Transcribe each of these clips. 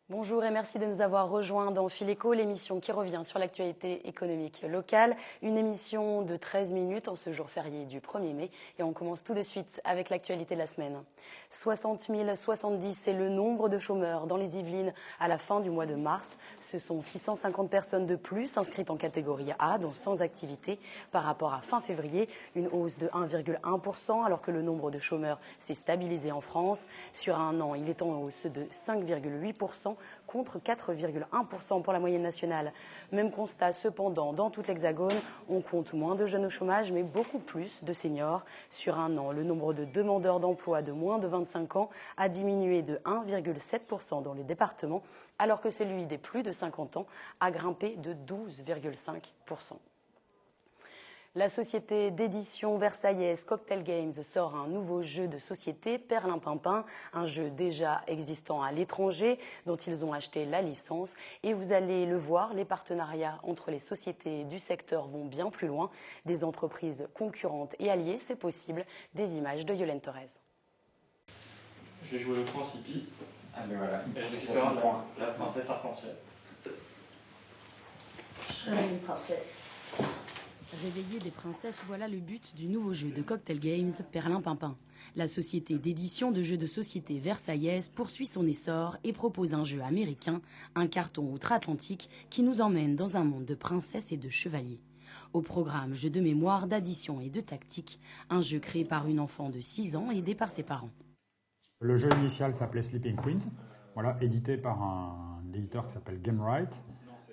Bonjour et merci de nous avoir rejoints dans Fil Éco, l'émission qui revient sur l'actualité économique locale. Une émission de 13 minutes en ce jour férié du 1er mai. Et on commence tout de suite avec l'actualité de la semaine. 60 070, c'est le nombre de chômeurs dans les Yvelines à la fin du mois de mars. Ce sont 650 personnes de plus inscrites en catégorie A, donc sans activité, par rapport à fin février. Une hausse de 1,1%, alors que le nombre de chômeurs s'est stabilisé en France. Sur un an, il est en hausse de 5,8%. Contre 4,1% pour la moyenne nationale. Même constat cependant dans tout l'Hexagone, on compte moins de jeunes au chômage mais beaucoup plus de seniors. Sur un an, le nombre de demandeurs d'emploi de moins de 25 ans a diminué de 1,7% dans les départements, alors que celui des plus de 50 ans a grimpé de 12,5%. La société d'édition versaillaise Cocktail Games sort un nouveau jeu de société, Perlimpinpin, un jeu déjà existant à l'étranger dont ils ont acheté la licence. Et vous allez le voir, les partenariats entre les sociétés du secteur vont bien plus loin. Des entreprises concurrentes et alliées, c'est possible. Des images de Yolène Thorez. Je vais jouer le Principi. Ah ben voilà, la princesse arc-en-ciel. Je serai une princesse. Réveiller des princesses, voilà le but du nouveau jeu de Cocktail Games, Perlimpinpin. La société d'édition de jeux de société versaillaise poursuit son essor et propose un jeu américain, un carton outre-Atlantique qui nous emmène dans un monde de princesses et de chevaliers. Au programme, jeu de mémoire, d'addition et de tactique, un jeu créé par une enfant de 6 ans aidée par ses parents. Le jeu initial s'appelait Sleeping Queens, voilà, édité par un éditeur qui s'appelle Gamewright.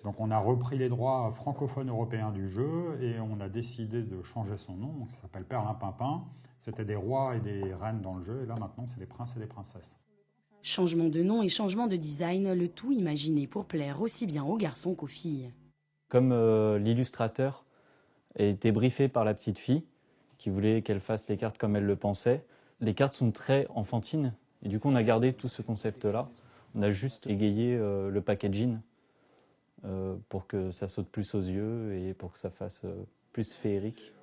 Donc on a repris les droits francophones européens du jeu et on a décidé de changer son nom. Donc ça s'appelle Perlimpinpin. C'était des rois et des reines dans le jeu et là maintenant c'est des princes et des princesses. Changement de nom et changement de design, le tout imaginé pour plaire aussi bien aux garçons qu'aux filles. Comme l'illustrateur a été briefé par la petite fille qui voulait qu'elle fasse les cartes comme elle le pensait, les cartes sont très enfantines et du coup on a gardé tout ce concept-là. On a juste égayé le packaging. Pour que ça saute plus aux yeux et pour que ça fasse plus féerique.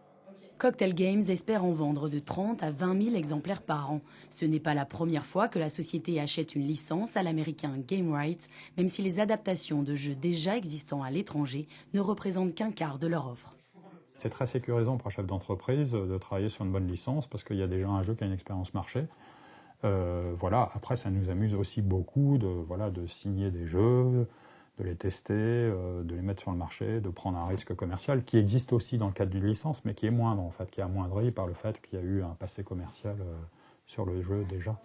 Cocktail Games espère en vendre de 30 à 20 000 exemplaires par an. Ce n'est pas la première fois que la société achète une licence à l'américain Gamewright, même si les adaptations de jeux déjà existants à l'étranger ne représentent qu'un quart de leur offre. C'est très sécurisant pour un chef d'entreprise de travailler sur une bonne licence parce qu'il y a déjà un jeu qui a une expérience marché. Voilà. Après, ça nous amuse aussi beaucoup de signer des jeux, de les tester, de les mettre sur le marché, de prendre un risque commercial qui existe aussi dans le cadre d'une licence, mais qui est moindre en fait, qui est amoindri par le fait qu'il y a eu un passé commercial sur le jeu déjà.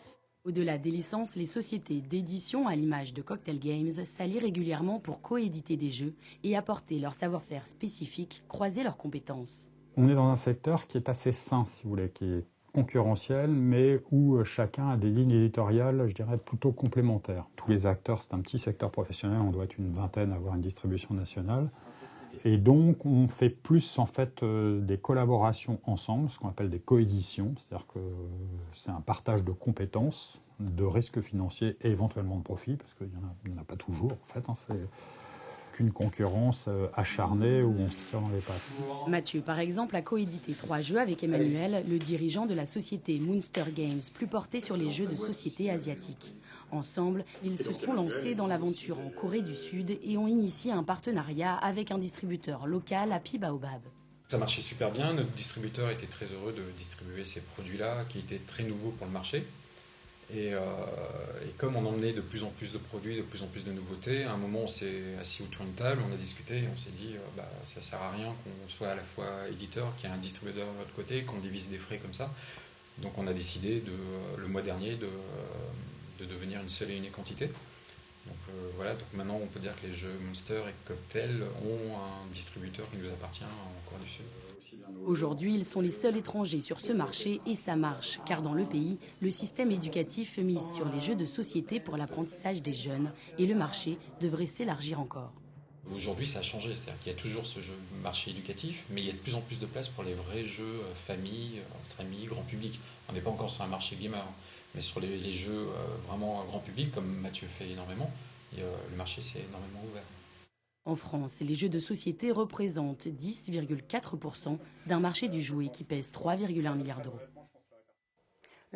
Au-delà des licences, les sociétés d'édition à l'image de Cocktail Games s'allient régulièrement pour coéditer des jeux et apporter leur savoir-faire spécifique, croiser leurs compétences. On est dans un secteur qui est assez sain, si vous voulez, qui est concurrentiel, mais où chacun a des lignes éditoriales, je dirais, plutôt complémentaires. Tous les acteurs, c'est un petit secteur professionnel, on doit être une vingtaine à avoir une distribution nationale. Et donc, on fait plus, en fait, des collaborations ensemble, ce qu'on appelle des coéditions, c'est-à-dire que c'est un partage de compétences, de risques financiers et éventuellement de profits, parce qu'il n'y en a pas toujours, en fait, c'est qu'une concurrence acharnée où on se tire dans les pattes. Mathieu, par exemple, a coédité 3 jeux avec Emmanuel, le dirigeant de la société Moonster Games, plus portée sur les jeux de société asiatiques. Ensemble, ils se sont lancés dans l'aventure en Corée du Sud et ont initié un partenariat avec un distributeur local, Happy Baobab. Ça marchait super bien, notre distributeur était très heureux de distribuer ces produits-là qui étaient très nouveaux pour le marché. Et comme on emmenait de plus en plus de produits, de plus en plus de nouveautés, à un moment on s'est assis autour d'une table, on a discuté et on s'est dit ça sert à rien qu'on soit à la fois éditeur, qu'il y ait un distributeur de l'autre côté, qu'on divise des frais comme ça. Donc on a décidé le mois dernier de devenir une seule et unique entité. Donc donc maintenant on peut dire que les jeux Monster et Cocktail ont un distributeur qui nous appartient en Corée du Sud. Aujourd'hui, ils sont les seuls étrangers sur ce marché et ça marche, car dans le pays, le système éducatif mise sur les jeux de société pour l'apprentissage des jeunes et le marché devrait s'élargir encore. Aujourd'hui, ça a changé, c'est-à-dire qu'il y a toujours ce jeu marché éducatif, mais il y a de plus en plus de place pour les vrais jeux famille, entre amis, grand public. On n'est pas encore sur un marché gamer, mais sur les jeux vraiment grand public, comme Mathieu fait énormément, le marché s'est énormément ouvert. En France, les jeux de société représentent 10,4% d'un marché du jouet qui pèse 3,1 milliards d'euros.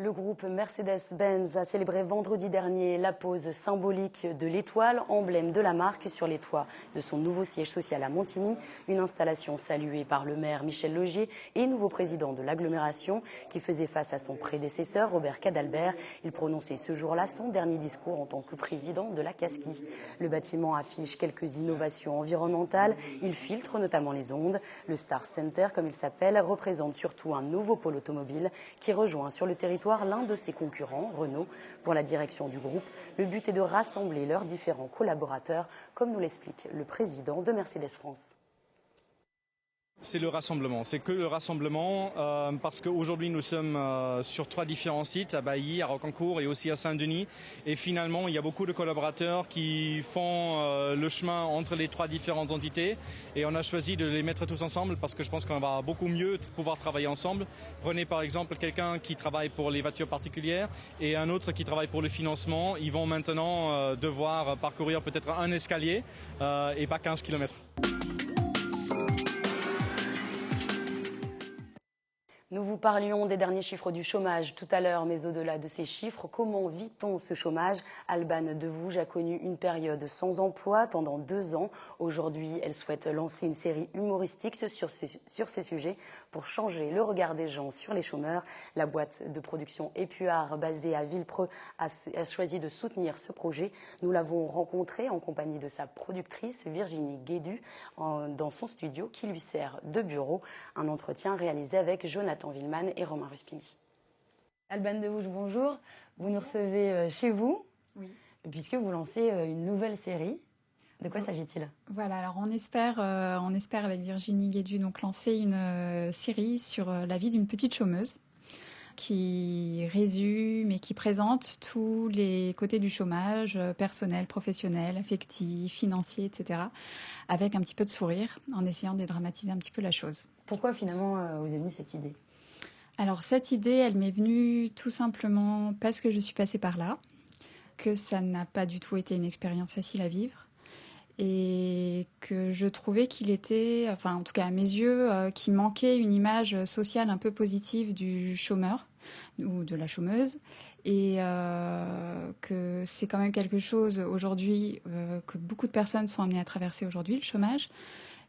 Le groupe Mercedes-Benz a célébré vendredi dernier la pose symbolique de l'étoile, emblème de la marque, sur les toits de son nouveau siège social à Montigny. Une installation saluée par le maire Michel Laugier et nouveau président de l'agglomération qui faisait face à son prédécesseur Robert Cadalbert. Il prononçait ce jour-là son dernier discours en tant que président de la Casquie. Le bâtiment affiche quelques innovations environnementales. Il filtre notamment les ondes. Le Star Center, comme il s'appelle, représente surtout un nouveau pôle automobile qui rejoint sur le territoire l'un de ses concurrents, Renault. Pour la direction du groupe, le but est de rassembler leurs différents collaborateurs, comme nous l'explique le président de Mercedes France. C'est le rassemblement, c'est que le rassemblement parce qu'aujourd'hui nous sommes sur 3 différents sites, à Bailly, à Rocancourt et aussi à Saint-Denis. Et finalement il y a beaucoup de collaborateurs qui font le chemin entre les 3 différentes entités. Et on a choisi de les mettre tous ensemble parce que je pense qu'on va beaucoup mieux pouvoir travailler ensemble. Prenez par exemple quelqu'un qui travaille pour les voitures particulières et un autre qui travaille pour le financement. Ils vont maintenant devoir parcourir peut-être un escalier et pas 15 km. Nous vous parlions des derniers chiffres du chômage tout à l'heure, mais au-delà de ces chiffres, comment vit-on ce chômage? Alban Devouge a connu une période sans emploi pendant 2 ans. Aujourd'hui, elle souhaite lancer une série humoristique sur ce sujet pour changer le regard des gens sur les chômeurs. La boîte de production Épuard, basée à Villepreux, a choisi de soutenir ce projet. Nous l'avons rencontrée en compagnie de sa productrice Virginie Guédu dans son studio qui lui sert de bureau. Un entretien réalisé avec Jonathan Villeman et Romain Ruspini. Alban Devouge, bonjour. Vous nous recevez chez vous, oui, puisque vous lancez une nouvelle série. De quoi s'agit-il? Voilà, alors on espère avec Virginie Guédu donc lancer une série sur la vie d'une petite chômeuse qui résume et qui présente tous les côtés du chômage, personnel, professionnel, affectif, financier, etc., avec un petit peu de sourire, en essayant de dédramatiser un petit peu la chose. Pourquoi finalement vous est venue cette idée? Alors cette idée, elle m'est venue tout simplement parce que je suis passée par là, que ça n'a pas du tout été une expérience facile à vivre et que je trouvais qu'il était, enfin en tout cas à mes yeux, qu'il manquait une image sociale un peu positive du chômeur ou de la chômeuse et que c'est quand même quelque chose aujourd'hui que beaucoup de personnes sont amenées à traverser aujourd'hui, le chômage.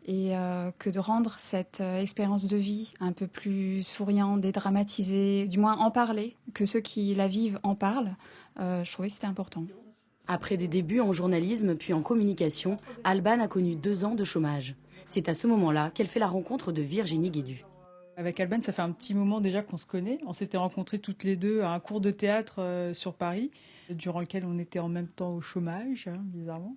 Et que de rendre cette expérience de vie un peu plus souriante, dédramatisée, du moins en parler, que ceux qui la vivent en parlent, je trouvais que c'était important. Après des débuts en journalisme puis en communication, Alban a connu 2 ans de chômage. C'est à ce moment-là qu'elle fait la rencontre de Virginie Guédu. Avec Alban, ça fait un petit moment déjà qu'on se connaît. On s'était rencontrés toutes les deux à un cours de théâtre sur Paris, durant lequel on était en même temps au chômage, bizarrement.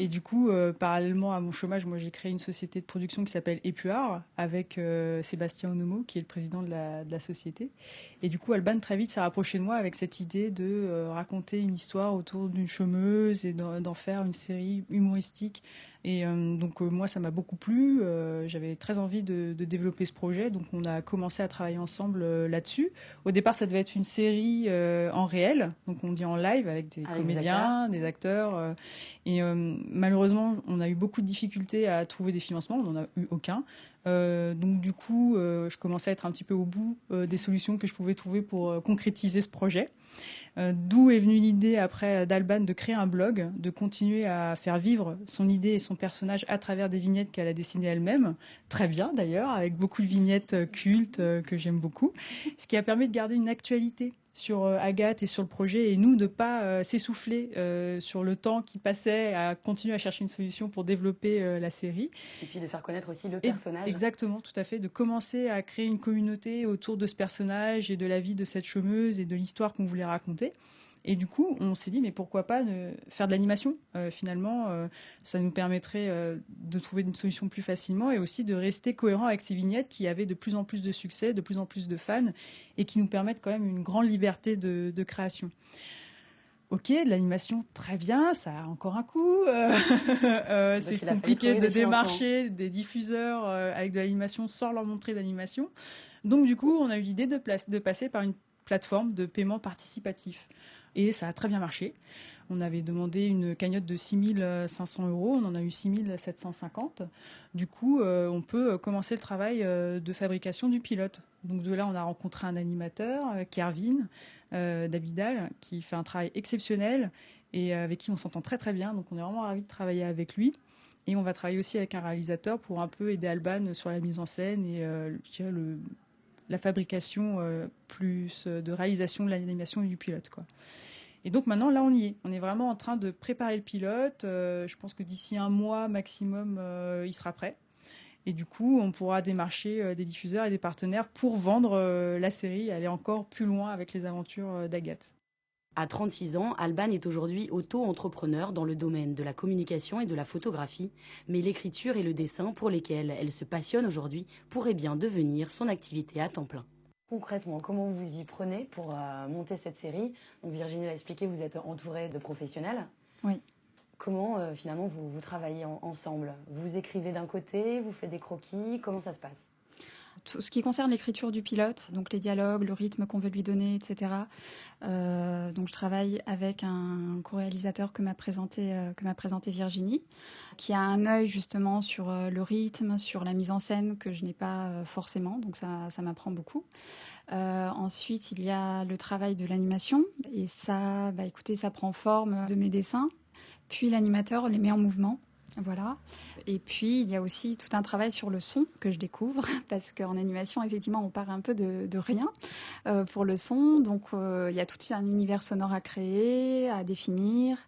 Et du coup, parallèlement à mon chômage, moi j'ai créé une société de production qui s'appelle Épuard avec Sébastien Onomo, qui est le président de la société. Et du coup, Alban très vite s'est rapproché de moi avec cette idée de raconter une histoire autour d'une chômeuse et d'en faire une série humoristique. Et donc moi, ça m'a beaucoup plu. J'avais très envie de développer ce projet. Donc on a commencé à travailler ensemble là-dessus. Au départ, ça devait être une série en réel. Donc on dit en live avec des comédiens, des acteurs. Et malheureusement, on a eu beaucoup de difficultés à trouver des financements. On n'en a eu aucun. Donc du coup, je commençais à être un petit peu au bout des solutions que je pouvais trouver pour concrétiser ce projet. D'où est venue l'idée après d'Alban de créer un blog, de continuer à faire vivre son idée et son personnage à travers des vignettes qu'elle a dessinées elle-même, très bien d'ailleurs, avec beaucoup de vignettes cultes que j'aime beaucoup, ce qui a permis de garder une actualité sur Agathe et sur le projet et nous de pas s'essouffler sur le temps qui passait à continuer à chercher une solution pour développer la série. Et puis de faire connaître aussi le personnage. Exactement, tout à fait, de commencer à créer une communauté autour de ce personnage et de la vie de cette chômeuse et de l'histoire qu'on voulait raconter. Et du coup, on s'est dit, mais pourquoi pas faire de l'animation finalement, ça nous permettrait de trouver une solution plus facilement et aussi de rester cohérent avec ces vignettes qui avaient de plus en plus de succès, de plus en plus de fans et qui nous permettent quand même une grande liberté de création. Ok, de l'animation, très bien, ça a encore un coût. C'est compliqué de démarcher des diffuseurs avec de l'animation sans leur montrer d'animation. Donc du coup, on a eu l'idée de passer par une plateforme de paiement participatif. Et ça a très bien marché. On avait demandé une cagnotte de 6 500 €, on en a eu 6 750. Du coup, on peut commencer le travail de fabrication du pilote. Donc de là, on a rencontré un animateur, Kervin d'Abidal, qui fait un travail exceptionnel et avec qui on s'entend très très bien. Donc on est vraiment ravis de travailler avec lui. Et on va travailler aussi avec un réalisateur pour un peu aider Alban sur la mise en scène et je dirais la fabrication plus de réalisation de l'animation et du pilote, quoi. Et donc maintenant, là, on y est. On est vraiment en train de préparer le pilote. Je pense que d'ici un mois maximum, il sera prêt. Et du coup, on pourra démarcher des diffuseurs et des partenaires pour vendre la série et aller encore plus loin avec les aventures d'Agathe. À 36 ans, Alban est aujourd'hui auto-entrepreneur dans le domaine de la communication et de la photographie, mais l'écriture et le dessin, pour lesquels elle se passionne aujourd'hui, pourraient bien devenir son activité à temps plein. Concrètement, comment vous y prenez pour monter cette série? Donc Virginie l'a expliqué, vous êtes entourée de professionnels. Oui. Comment finalement vous travaillez ensemble? Vous écrivez d'un côté, vous faites des croquis, comment ça se passe? Tout ce qui concerne l'écriture du pilote, donc les dialogues, le rythme qu'on veut lui donner, etc. Donc je travaille avec un co-réalisateur que m'a présenté Virginie, qui a un œil justement sur le rythme, sur la mise en scène que je n'ai pas forcément, donc ça m'apprend beaucoup. Ensuite, il y a le travail de l'animation, et ça, écoutez, ça prend forme de mes dessins. Puis l'animateur les met en mouvement. Voilà. Et puis, il y a aussi tout un travail sur le son que je découvre, parce qu'en animation, effectivement, on part un peu de rien pour le son. Donc, il y a tout un univers sonore à créer, à définir.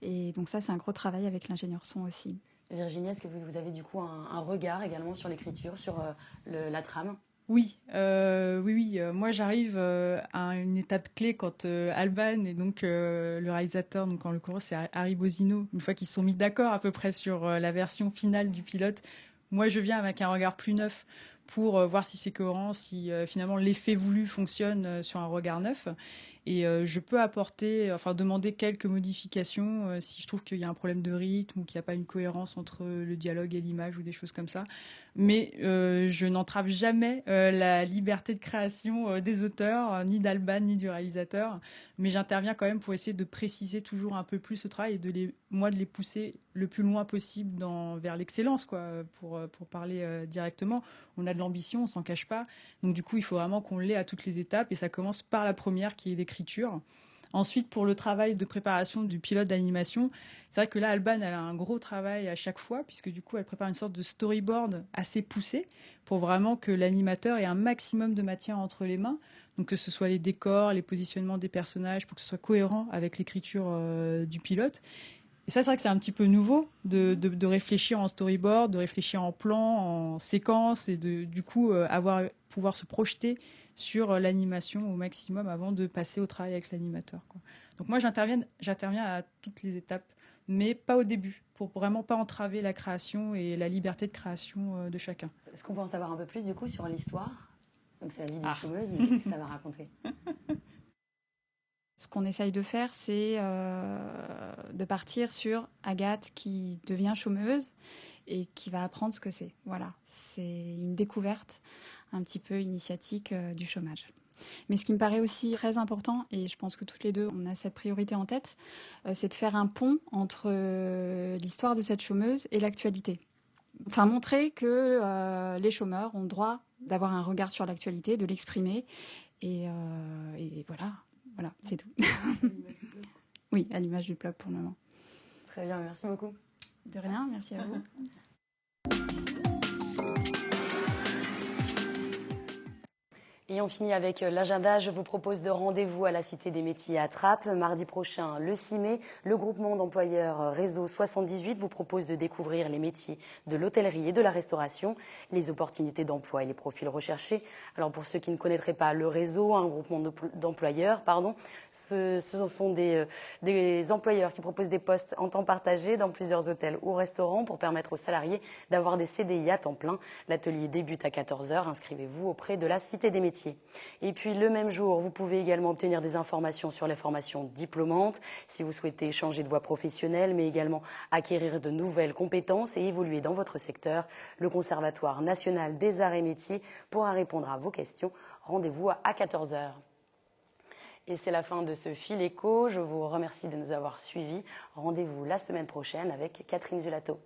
Et donc ça, c'est un gros travail avec l'ingénieur son aussi. Virginie, est-ce que vous avez du coup un regard également sur l'écriture, sur la trame? Oui. Moi, j'arrive à une étape clé quand Alban et donc le réalisateur, donc en l'occurrence c'est Harry Bozino, une fois qu'ils se sont mis d'accord à peu près sur la version finale du pilote, moi je viens avec un regard plus neuf pour voir si c'est cohérent, si finalement l'effet voulu fonctionne sur un regard neuf. Et je peux demander quelques modifications si je trouve qu'il y a un problème de rythme ou qu'il n'y a pas une cohérence entre le dialogue et l'image ou des choses comme ça. Mais je n'entrave jamais la liberté de création des auteurs, ni d'Alban, ni du réalisateur. Mais j'interviens quand même pour essayer de préciser toujours un peu plus ce travail et de les pousser le plus loin possible vers l'excellence, quoi, pour parler directement. On a de l'ambition, on s'en cache pas. Donc du coup, il faut vraiment qu'on l'ait à toutes les étapes. Et ça commence par la première qui est l'écriture. Ensuite, pour le travail de préparation du pilote d'animation, c'est vrai que là, Alban, elle a un gros travail à chaque fois, puisque du coup, elle prépare une sorte de storyboard assez poussé pour vraiment que l'animateur ait un maximum de matière entre les mains. Donc que ce soit les décors, les positionnements des personnages, pour que ce soit cohérent avec l'écriture du pilote. Et ça, c'est vrai que c'est un petit peu nouveau de réfléchir en storyboard, de réfléchir en plan, en séquence, et du coup pouvoir se projeter sur l'animation au maximum avant de passer au travail avec l'animateur, quoi. Donc moi, j'interviens à toutes les étapes, mais pas au début, pour vraiment pas entraver la création et la liberté de création de chacun. Est-ce qu'on peut en savoir un peu plus du coup sur l'histoire? Donc c'est la vie d'une chômeuse, mais qu'est-ce que ça va raconter? Ce qu'on essaye de faire, c'est de partir sur Agathe qui devient chômeuse et qui va apprendre ce que c'est. Voilà, c'est une découverte un petit peu initiatique du chômage. Mais ce qui me paraît aussi très important, et je pense que toutes les deux, on a cette priorité en tête, c'est de faire un pont entre l'histoire de cette chômeuse et l'actualité. Enfin, montrer que les chômeurs ont droit d'avoir un regard sur l'actualité, de l'exprimer, et voilà. Voilà, c'est tout. Oui, à l'image du blog pour le moment. Très bien, merci beaucoup. De rien, merci à vous. Et on finit avec l'agenda. Je vous propose de rendez-vous à la Cité des Métiers à Trappes. Mardi prochain, le 6 mai, le groupement d'employeurs Réseau 78 vous propose de découvrir les métiers de l'hôtellerie et de la restauration, les opportunités d'emploi et les profils recherchés. Alors pour ceux qui ne connaîtraient pas le réseau, un groupement d'employeurs, ce sont des employeurs qui proposent des postes en temps partagé dans plusieurs hôtels ou restaurants pour permettre aux salariés d'avoir des CDI à temps plein. L'atelier débute à 14h. Inscrivez-vous auprès de la Cité des Métiers. Et puis le même jour, vous pouvez également obtenir des informations sur les formations diplômantes si vous souhaitez changer de voie professionnelle, mais également acquérir de nouvelles compétences et évoluer dans votre secteur. Le Conservatoire national des arts et métiers pourra répondre à vos questions. Rendez-vous à 14h. Et c'est la fin de ce Fil Éco. Je vous remercie de nous avoir suivis. Rendez-vous la semaine prochaine avec Catherine Zulato.